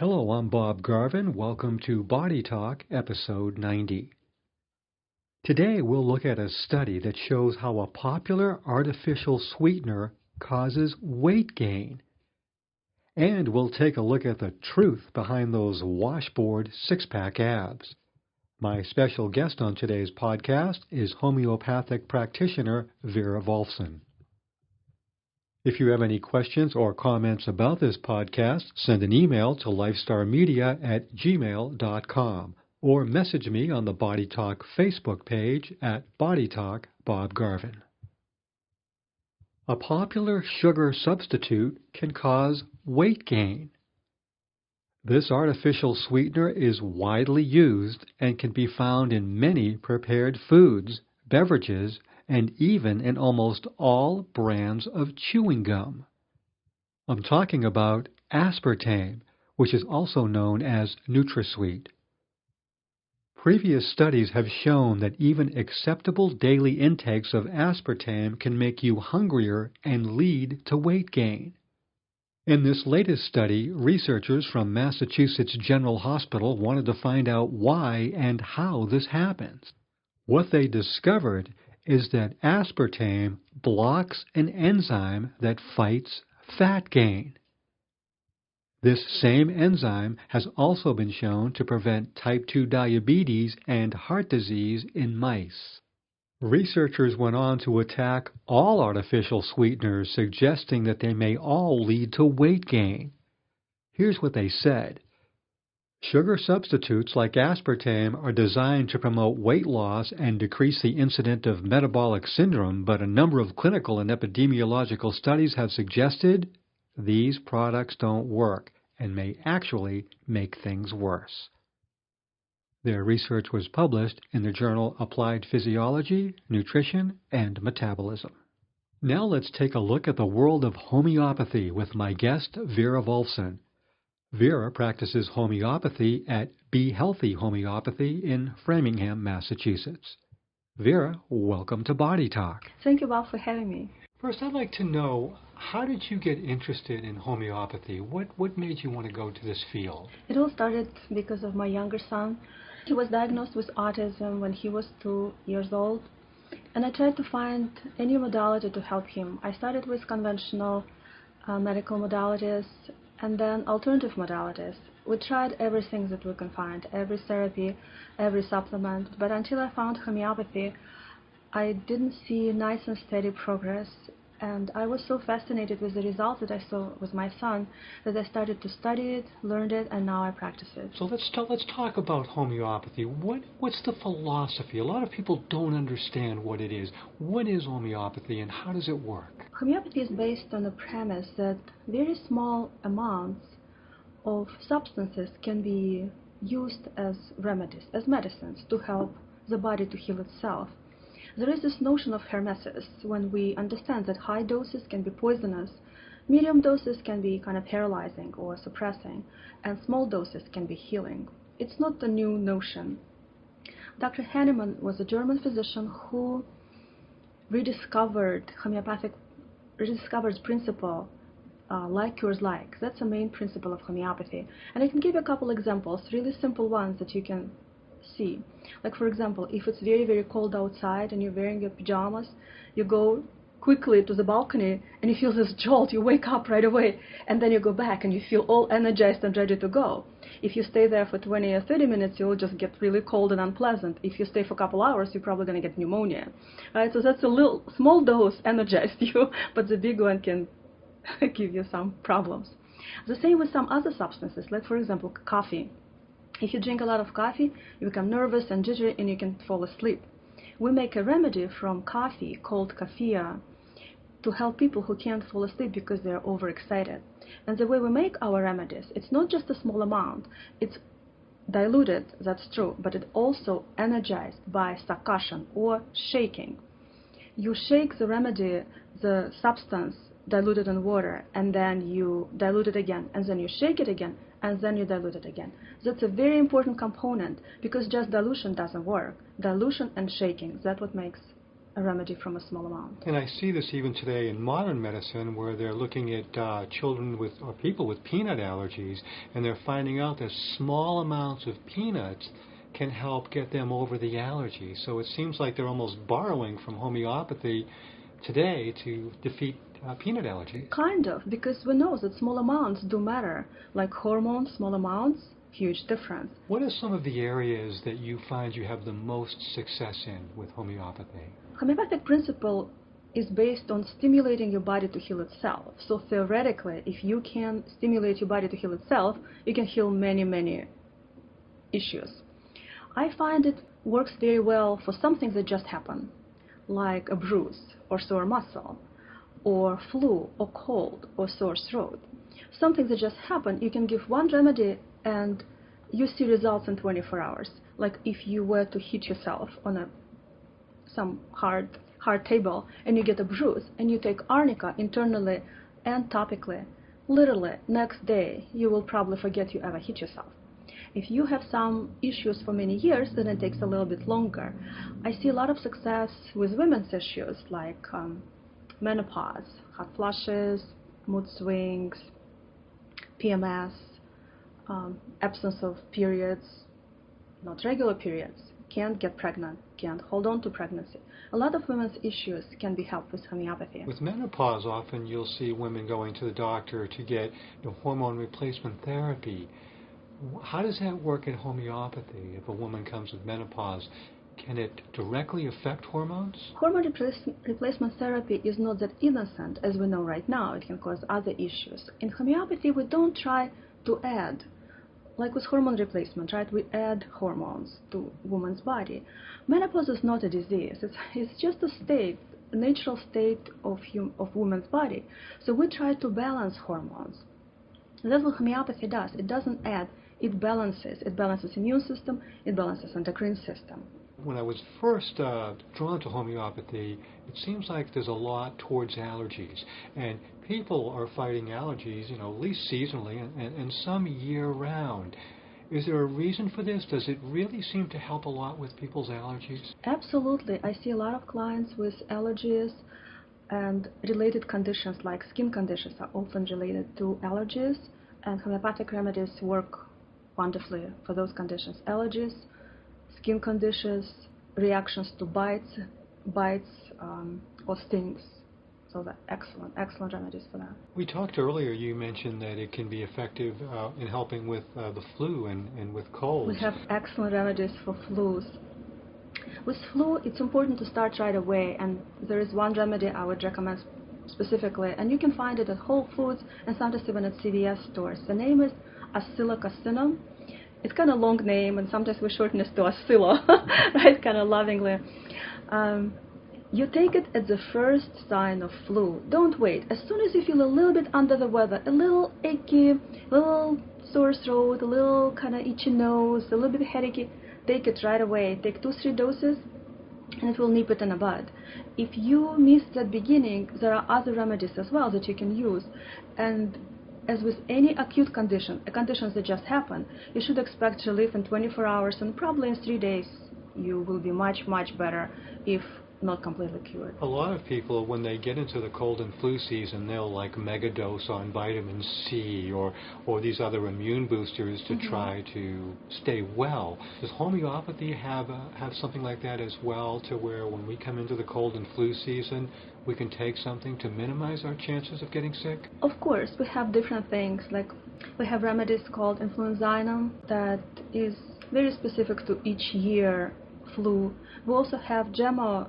Hello, I'm Bob Garvin. Welcome to Body Talk, episode 90. Today we'll look at a study that shows how a popular artificial sweetener causes weight gain. And we'll take a look at the truth behind those washboard six-pack abs. My special guest on today's podcast is Homeopathic Practitioner Vera Volfson. If you have any questions or comments about this podcast, send an email to lifestarmedia@gmail.com or message me on the Body Talk Facebook page at Body Talk Bob Garvin. A popular sugar substitute can cause weight gain. This artificial sweetener is widely used and can be found in many prepared foods, beverages, and even in almost all brands of chewing gum. I'm talking about aspartame, which is also known as NutraSweet. Previous studies have shown that even acceptable daily intakes of aspartame can make you hungrier and lead to weight gain. In this latest study, researchers from Massachusetts General Hospital wanted to find out why and how this happens. What they discovered is that aspartame blocks an enzyme that fights fat gain. This same enzyme has also been shown to prevent type 2 diabetes and heart disease in mice. Researchers went on to attack all artificial sweeteners, suggesting that they may all lead to weight gain. Here's what they said. Sugar substitutes like aspartame are designed to promote weight loss and decrease the incidence of metabolic syndrome, but a number of clinical and epidemiological studies have suggested these products don't work and may actually make things worse. Their research was published in the journal Applied Physiology, Nutrition, and Metabolism. Now let's take a look at the world of homeopathy with my guest, Vera Volfson. Vera practices homeopathy at Be Healthy Homeopathy in Framingham, Massachusetts. Vera, welcome to Body Talk. Thank you, Bob, for having me. First, I'd like to know, how did you get interested in homeopathy? What made you want to go to this field? It all started because of my younger son. He was diagnosed with autism when he was 2 years old, and I tried to find any modality to help him. I started with conventional medical modalities and then alternative modalities. We tried everything that we can find, every therapy, every supplement, but until I found homeopathy, I didn't see nice and steady progress, and I was so fascinated with the results that I saw with my son that I started to study it, learned it, and now I practice it. So let's talk about homeopathy. What's the philosophy? A lot of people don't understand what it is. What is homeopathy and how does it work? Homeopathy is based on the premise that very small amounts of substances can be used as remedies, as medicines, to help the body to heal itself. There is this notion of hermesis when we understand that high doses can be poisonous, medium doses can be kind of paralyzing or suppressing, and small doses can be healing. It's not a new notion. Dr. Hahnemann was a German physician who rediscovered principle like cures like. That's the main principle of homeopathy. And I can give you a couple examples, really simple ones that you can see. Like, for example, if it's very, very cold outside and you're wearing your pajamas, you go quickly to the balcony and you feel this jolt, you wake up right away, and then you go back and you feel all energized and ready to go. If you stay there for 20 or 30 minutes, you'll just get really cold and unpleasant. If you stay for a couple hours, you're probably going to get pneumonia. Right? So that's a little small dose energized you, but the big one can give you some problems. The same with some other substances, like, for example, coffee. If you drink a lot of coffee, you become nervous and jittery and you can fall asleep. We make a remedy from coffee called kaffir to help people who can't fall asleep because they're overexcited. And the way we make our remedies, it's not just a small amount. It's diluted, that's true, but it's also energized by succussion or shaking. You shake the remedy, the substance diluted in water, and then you dilute it again, and then you shake it again, and then you dilute it again. That's a very important component because just dilution doesn't work. Dilution and shaking, that's what makes a remedy from a small amount. And I see this even today in modern medicine, where they're looking at children with or people with peanut allergies, and they're finding out that small amounts of peanuts can help get them over the allergy. So it seems like they're almost borrowing from homeopathy today to defeat peanut allergies. Kind of, because we know that small amounts do matter. Like hormones, small amounts, huge difference. What are some of the areas that you find you have the most success in with homeopathy? Homeopathic principle is based on stimulating your body to heal itself. So theoretically, if you can stimulate your body to heal itself, you can heal many, many issues. I find it works very well for something that just happened, like a bruise or sore muscle, or flu or cold or sore throat. Something that just happened, you can give one remedy and you see results in 24 hours. Like if you were to hit yourself on some hard table and you get a bruise and you take arnica internally and topically, literally next day you will probably forget you ever hit yourself. If you have some issues for many years, then it takes a little bit longer. I see a lot of success with women's issues like menopause, hot flushes, mood swings, PMS, absence of periods, not regular periods, can't get pregnant, can't hold on to pregnancy. A lot of women's issues can be helped with homeopathy. With menopause, often you'll see women going to the doctor to get hormone replacement therapy. How does that work in homeopathy? If a woman comes with menopause, can it directly affect hormones? Hormone replacement therapy is not that innocent as we know right now. It can cause other issues. In homeopathy, we don't try to add, like with hormone replacement, right? We add hormones to woman's body. Menopause is not a disease. It's just a state, a natural state of woman's body. So we try to balance hormones. And that's what homeopathy does. It doesn't add, it balances. It balances immune system, it balances endocrine system. When I was first drawn to homeopathy, it seems like there's a lot towards allergies. And people are fighting allergies, at least seasonally and some year-round. Is there a reason for this? Does it really seem to help a lot with people's allergies? Absolutely. I see a lot of clients with allergies, and related conditions like skin conditions are often related to allergies, and homeopathic remedies work wonderfully for those conditions. Allergies, skin conditions, reactions to bites or stings. So that's excellent remedies for that. We talked earlier, you mentioned that it can be effective in helping with the flu and with colds. We have excellent remedies for flus. With flu, it's important to start right away, and there is one remedy I would recommend specifically, and you can find it at Whole Foods and sometimes even at CVS stores. The name is acylocostinum. It's kind of a long name, and sometimes we shorten it to Acilo, right, kind of lovingly. You take it at the first sign of flu. Don't wait. As soon as you feel a little bit under the weather, a little achy, a little sore throat, a little kind of itchy nose, a little bit headachy, take it right away. Take 2-3 doses, and it will nip it in the bud. If you miss that beginning, there are other remedies as well that you can use. And as with any acute conditions that just happen, you should expect relief in 24 hours, and probably in 3 days you will be much, much better, if not completely cured. A lot of people, when they get into the cold and flu season, they'll like megadose on vitamin C or these other immune boosters to try to stay well. Does homeopathy have something like that as well, to where when we come into the cold and flu season, we can take something to minimize our chances of getting sick? Of course, we have different things. Like we have remedies called influenzainum that is very specific to each year flu. We also have GMO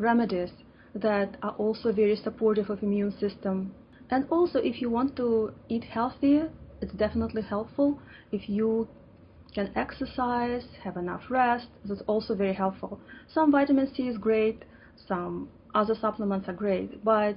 remedies that are also very supportive of immune system. And also, if you want to eat healthy, it's definitely helpful. If you can exercise, have enough rest, that's also very helpful. Some vitamin C is great, some other supplements are great, but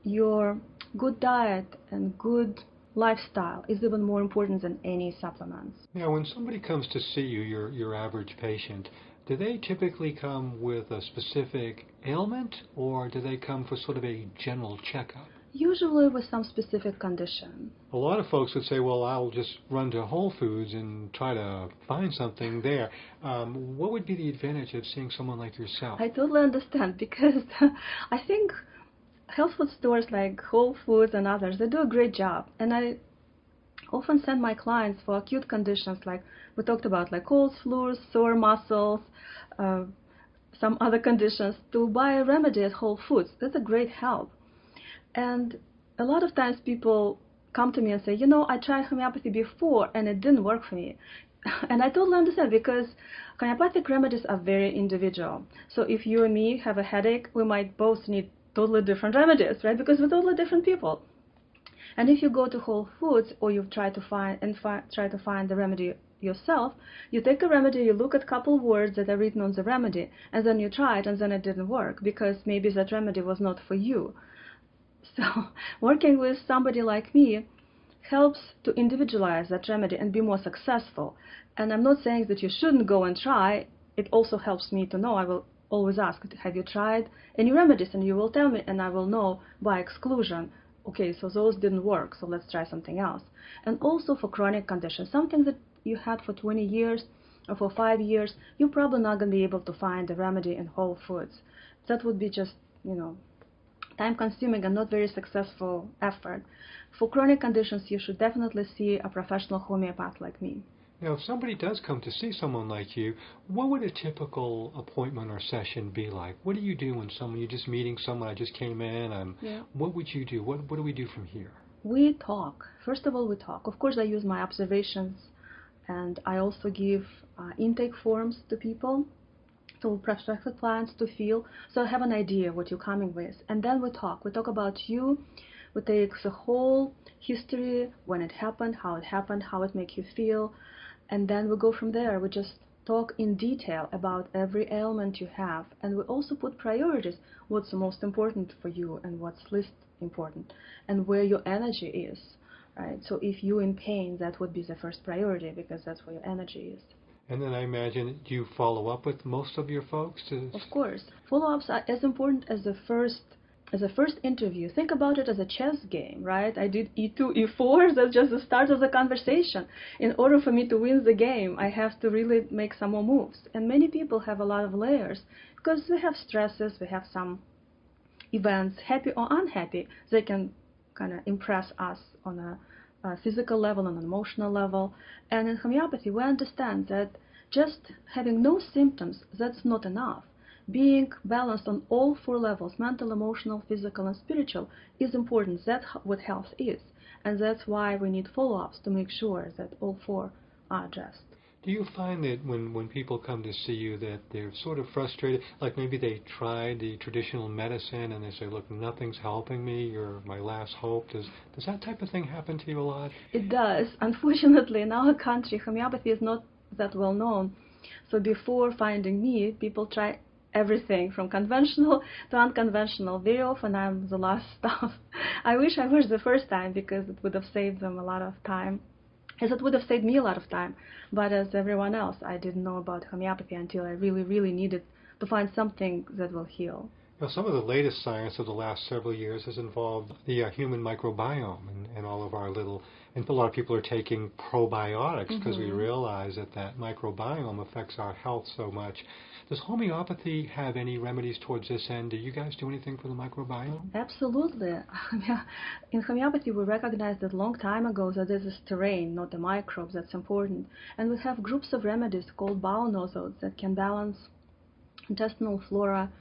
your good diet and good lifestyle is even more important than any supplements. Now, when somebody comes to see you, your average patient, do they typically come with a specific ailment, or do they come for sort of a general checkup? Usually with some specific condition. A lot of folks would say, well, I'll just run to Whole Foods and try to find something there. What would be the advantage of seeing someone like yourself? I totally understand, because I think health food stores like Whole Foods and others, they do a great job. And I often send my clients for acute conditions like we talked about, like colds, flus, sore muscles, some other conditions, to buy a remedy at Whole Foods. That's a great help. And a lot of times people come to me and say, you know, I tried homeopathy before and it didn't work for me. And I totally understand, because homeopathic remedies are very individual. So if you and me have a headache, we might both need totally different remedies, right? Because we're totally different people. And if you go to Whole Foods, or you try to find the remedy yourself, you take a remedy, you look at a couple words that are written on the remedy, and then you try it, and then it didn't work because maybe that remedy was not for you. So working with somebody like me helps to individualize that remedy and be more successful. And I'm not saying that you shouldn't go and try. It also helps me to know. I will always ask, have you tried any remedies? And you will tell me, and I will know by exclusion, okay, so those didn't work, so let's try something else. And also for chronic conditions, something that you had for 20 years or for 5 years, you're probably not going to be able to find a remedy in Whole Foods. That would be just, time-consuming and not very successful effort. For chronic conditions, you should definitely see a professional homeopath like me. Now, if somebody does come to see someone like you, what would a typical appointment or session be like? What do you do when you're just meeting someone, I just came in, what would you do? What do we do from here? We talk. First of all, we talk. Of course, I use my observations, and I also give intake forms to people, to prospective clients to feel, so I have an idea what you're coming with. And then we talk. We talk about you. We take the whole history, when it happened, how it makes you feel, and then we go from there. We just talk in detail about every ailment you have, and we also put priorities, what's the most important for you and what's least important, and where your energy is, right? So if you're in pain, that would be the first priority, because that's where your energy is. And then I imagine you follow up with most of your folks? Of course. Follow-ups are as important as the first interview. Think about it as a chess game, right? I did E2, E4, that's just the start of the conversation. In order for me to win the game, I have to really make some more moves. And many people have a lot of layers, because we have stresses, we have some events, happy or unhappy. They can kind of impress us on a physical level, on an emotional level. And in homeopathy, we understand that just having no symptoms, that's not enough. Being balanced on all 4 levels, mental, emotional, physical, and spiritual, is important. That's what health is. And that's why we need follow-ups, to make sure that all 4 are addressed. Do you find that when people come to see you that they're sort of frustrated, like maybe they tried the traditional medicine and they say, look, nothing's helping me, you're my last hope? Does that type of thing happen to you a lot? It does. Unfortunately, in our country, homeopathy is not that well known. So before finding me, people try everything from conventional to unconventional. Very often I'm the last stop. I wish I was the first time, because it would have saved them a lot of time, as it would have saved me a lot of time. But as everyone else, I didn't know about homeopathy until I really, really needed to find something that will heal. Now, some of the latest science of the last several years has involved the human microbiome and all of our little, and a lot of people are taking probiotics because we realize that microbiome affects our health so much. Does homeopathy have any remedies towards this end? Do you guys do anything for the microbiome? Absolutely. In homeopathy, we recognized that a long time ago that this is terrain, not the microbes, that's important. And we have groups of remedies called bowel nozzles that can balance intestinal flora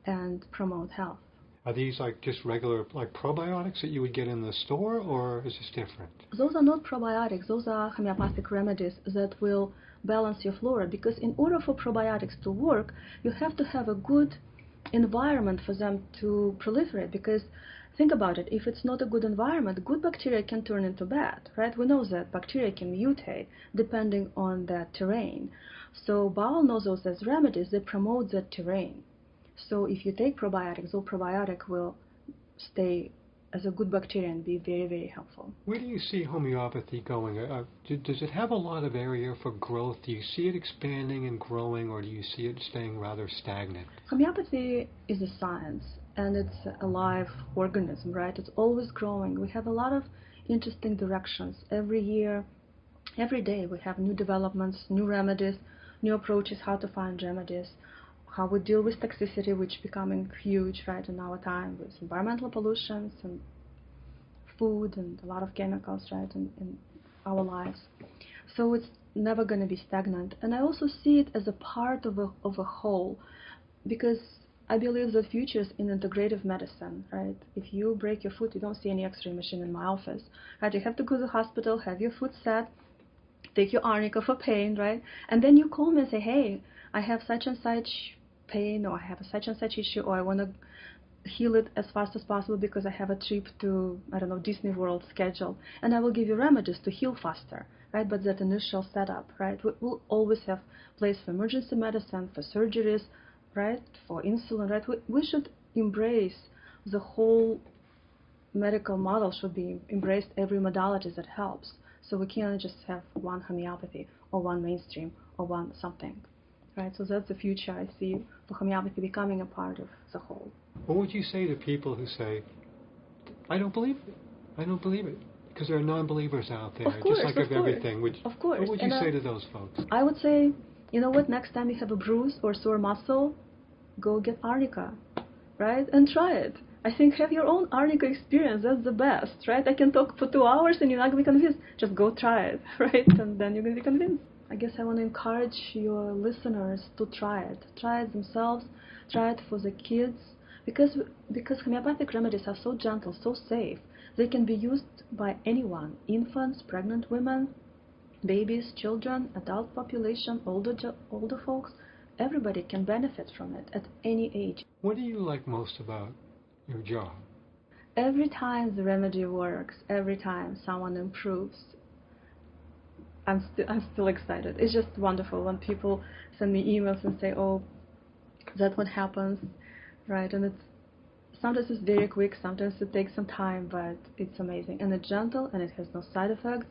and promote health. Are these like just regular probiotics that you would get in the store, or is this different? Those are not probiotics. Those are homeopathic remedies that will balance your flora, because in order for probiotics to work, you have to have a good environment for them to proliferate. Because think about it, if it's not a good environment, good bacteria can turn into bad, right? We know that bacteria can mutate depending on that terrain. So bowel nozzles as remedies, they promote that terrain. So if you take probiotics, those probiotic will stay as a good bacteria and be very, very helpful. Where do you see homeopathy going? Does it have a lot of area for growth? Do you see it expanding and growing, or do you see it staying rather stagnant? Homeopathy is a science, and it's a live organism, right? It's always growing. We have a lot of interesting directions. Every year, every day, we have new developments, new remedies, new approaches, how to find remedies, how we deal with toxicity, which is becoming huge, right, in our time, with environmental pollutions and food and a lot of chemicals, right, in our lives. So it's never going to be stagnant. And I also see it as a part of a whole, because I believe the future is in integrative medicine, right? If you break your foot, you don't see any X-ray machine in my office, right? You have to go to the hospital, have your foot set, take your arnica for pain, right? And then you call me and say, hey, I have such and such pain, or I have such and such issue, or I want to heal it as fast as possible because I have a trip to, I don't know, Disney World schedule, and I will give you remedies to heal faster, right? But that initial setup, right? We'll always have place for emergency medicine, for surgeries, right? For insulin, right? We should embrace the whole medical model, should be embraced every modality that helps. So we can't just have one homeopathy or one mainstream or one something, right? So that's the future I see for homeopathy becoming a part of the whole. What would you say to people who say, I don't believe it, I don't believe it? Because there are non-believers out there, of course, just like everything. Of course. What would you say to those folks? I would say, you know what, next time you have a bruise or sore muscle, go get arnica, right? And try it. I think have your own arnica experience. That's the best, right? I can talk for 2 hours and you're not going to be convinced. Just go try it, right? And then you're going to be convinced. I guess I want to encourage your listeners to try it. Try it themselves. Try it for the kids. Because homeopathic remedies are so gentle, so safe. They can be used by anyone. Infants, pregnant women, babies, children, adult population, older folks. Everybody can benefit from it at any age. What do you like most about your job? Every time the remedy works, every time someone improves, I'm still excited. It's just wonderful when people send me emails and say, oh, that's what happens, right? And sometimes it's very quick, sometimes it takes some time, but it's amazing. And it's gentle and it has no side effects.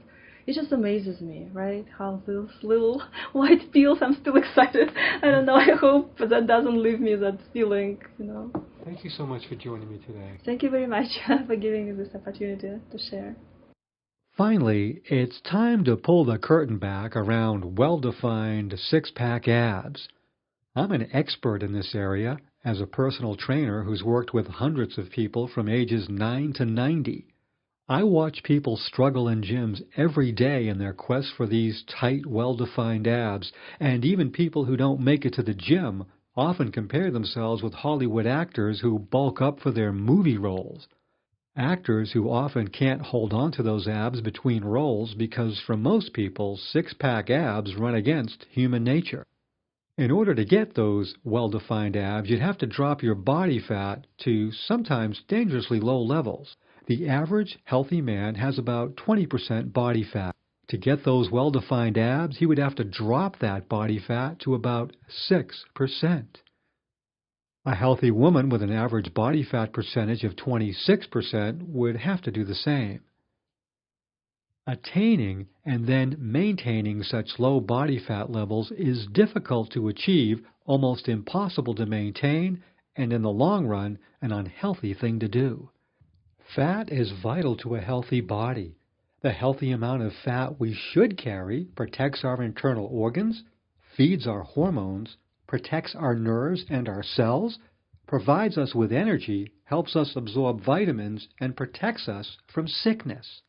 It just amazes me, right? How those little white pills, I'm still excited. I don't know, I hope that doesn't leave me that feeling, you know. Thank you so much for joining me today. Thank you very much for giving me this opportunity to share. Finally, it's time to pull the curtain back around well-defined six-pack abs. I'm an expert in this area as a personal trainer who's worked with hundreds of people from ages 9 to 90. I watch people struggle in gyms every day in their quest for these tight, well-defined abs, and even people who don't make it to the gym often compare themselves with Hollywood actors who bulk up for their movie roles. Actors who often can't hold on to those abs between roles because for most people, six-pack abs run against human nature. In order to get those well-defined abs, you'd have to drop your body fat to sometimes dangerously low levels. The average healthy man has about 20% body fat. To get those well-defined abs, he would have to drop that body fat to about 6%. A healthy woman with an average body fat percentage of 26% would have to do the same. Attaining and then maintaining such low body fat levels is difficult to achieve, almost impossible to maintain, and in the long run, an unhealthy thing to do. Fat is vital to a healthy body. The healthy amount of fat we should carry protects our internal organs, feeds our hormones, protects our nerves and our cells, provides us with energy, helps us absorb vitamins, and protects us from sickness.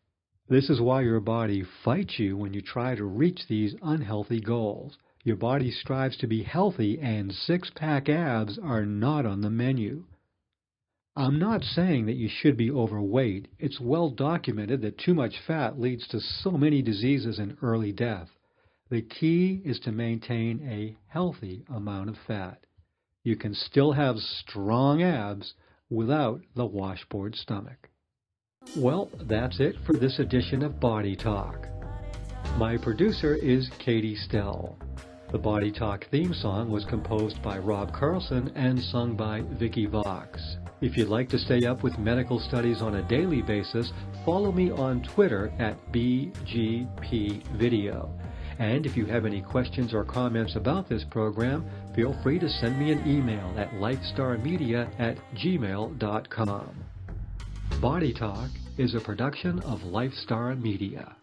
This is why your body fights you when you try to reach these unhealthy goals. Your body strives to be healthy, and six-pack abs are not on the menu. I'm not saying that you should be overweight. It's well documented that too much fat leads to so many diseases and early death. The key is to maintain a healthy amount of fat. You can still have strong abs without the washboard stomach. Well, that's it for this edition of Body Talk. My producer is Katie Stell. The Body Talk theme song was composed by Rob Carlson and sung by Vicky Vox. If you'd like to stay up with medical studies on a daily basis, follow me on Twitter at BGPvideo. And if you have any questions or comments about this program, feel free to send me an email at lifestarmedia@gmail.com. Body Talk is a production of Lifestar Media.